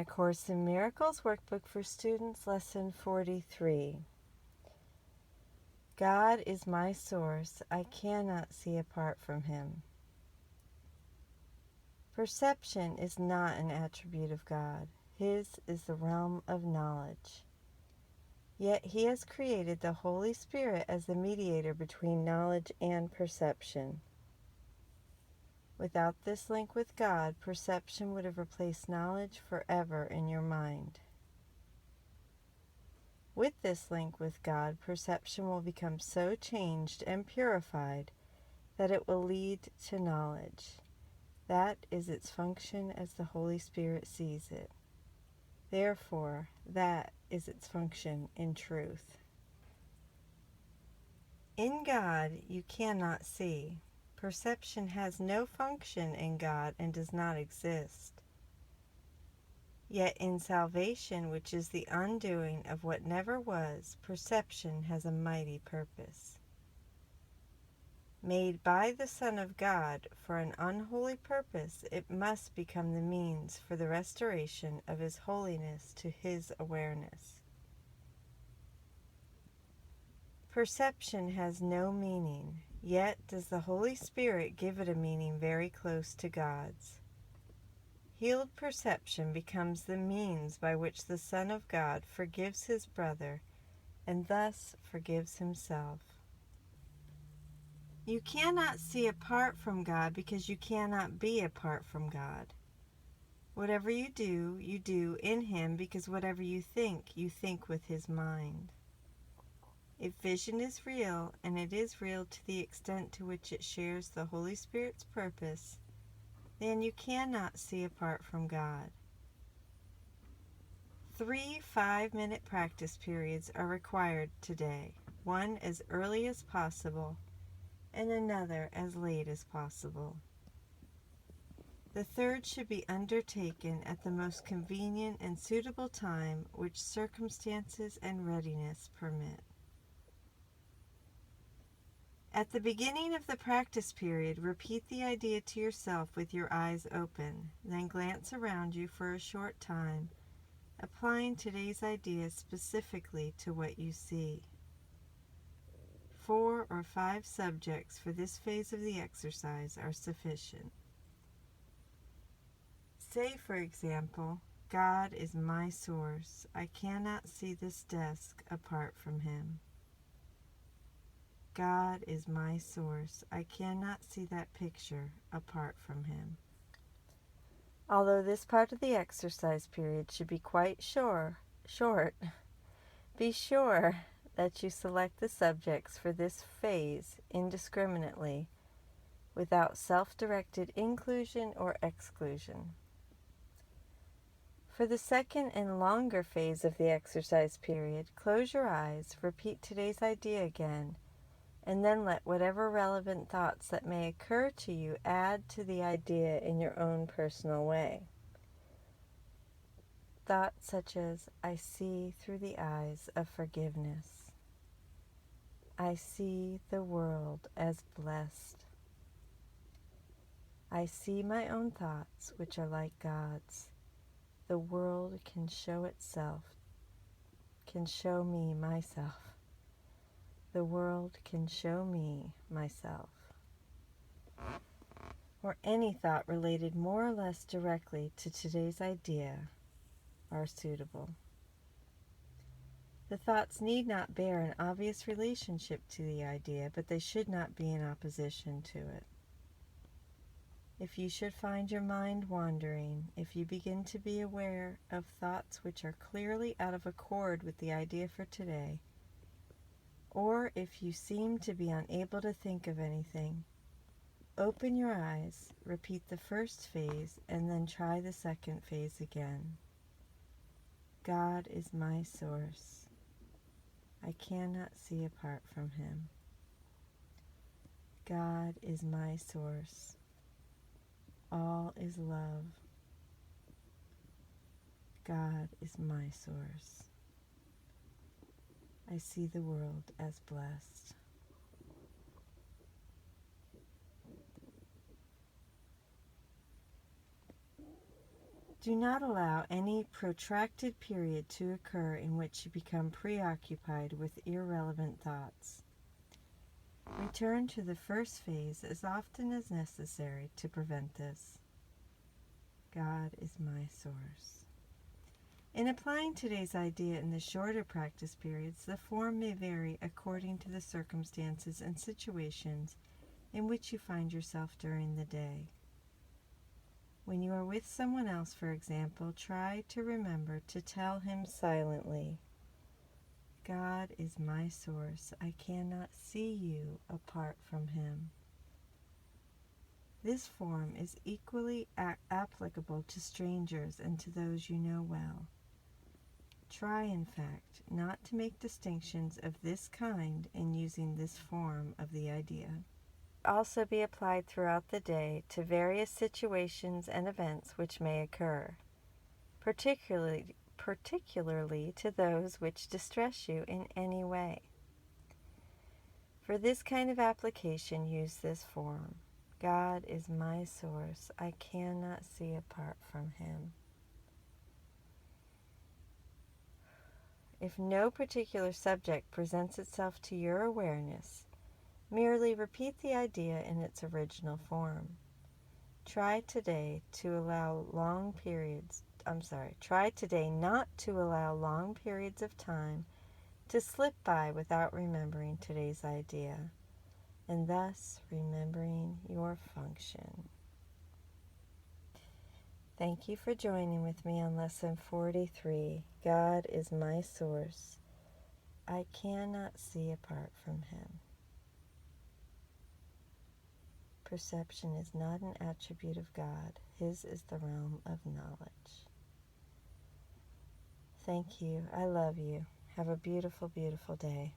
Course in Miracles Workbook for Students, Lesson 43. God is my source. I cannot see apart from Him. Perception is not an attribute of God. His is the realm of knowledge. Yet He has created the Holy Spirit as the mediator between knowledge and perception. Without this link with God, perception would have replaced knowledge forever in your mind. With this link with God, perception will become so changed and purified that it will lead to knowledge. That is its function as the Holy Spirit sees it. Therefore, that is its function in truth. In God, you cannot see. Perception has no function in God and does not exist. Yet in salvation, which is the undoing of what never was, perception has a mighty purpose. Made by the Son of God for an unholy purpose, it must become the means for the restoration of His holiness to His awareness. Perception has no meaning, yet does the Holy Spirit give it a meaning very close to God's. Healed perception becomes the means by which the Son of God forgives his brother and thus forgives himself. You cannot see apart from God because you cannot be apart from God. Whatever you do in Him, because whatever you think with His mind. If vision is real, and it is real to the extent to which it shares the Holy Spirit's purpose, then you cannot see apart from God. 3 5-minute practice periods are required today, one as early as possible and another as late as possible. The third should be undertaken at the most convenient and suitable time which circumstances and readiness permit. At the beginning of the practice period, repeat the idea to yourself with your eyes open, then glance around you for a short time, applying today's idea specifically to what you see. 4 or 5 subjects for this phase of the exercise are sufficient. Say, for example, God is my source. I cannot see this desk apart from Him. God is my source. I cannot see that picture apart from Him. Although this part of the exercise period should be quite short, be sure that you select the subjects for this phase indiscriminately, without self-directed inclusion or exclusion. For the second and longer phase of the exercise period, close your eyes, repeat today's idea again, and then let whatever relevant thoughts that may occur to you add to the idea in your own personal way. Thoughts such as, I see through the eyes of forgiveness. I see the world as blessed. I see my own thoughts, which are like God's. The world can show itself, can show me myself. The world can show me myself. Or any thought related more or less directly to today's idea are suitable. The thoughts need not bear an obvious relationship to the idea, but they should not be in opposition to it. If you should find your mind wandering, if you begin to be aware of thoughts which are clearly out of accord with the idea for today, or if you seem to be unable to think of anything, open your eyes, repeat the first phase, and then try the second phase again. God is my source. I cannot see apart from Him. God is my source. All is love. God is my source. I see the world as blessed. Do not allow any protracted period to occur in which you become preoccupied with irrelevant thoughts. Return to the first phase as often as necessary to prevent this. God is my source. In applying today's idea in the shorter practice periods, the form may vary according to the circumstances and situations in which you find yourself during the day. When you are with someone else, for example, try to remember to tell him silently, God is my source. I cannot see you apart from him. This form is equally applicable to strangers and to those you know well. Try, in fact, not to make distinctions of this kind in using this form of the idea. Also be applied throughout the day to various situations and events which may occur, particularly to those which distress you in any way. For this kind of application, use this form. God is my source. I cannot see apart from him. If no particular subject presents itself to your awareness, merely repeat the idea in its original form. Try today not to allow long periods of time to slip by without remembering today's idea, and thus remembering your function. Thank you for joining with me on Lesson 43. God is my source. I cannot see apart from him. Perception is not an attribute of God. His is the realm of knowledge. Thank you. I love you. Have a beautiful, beautiful day.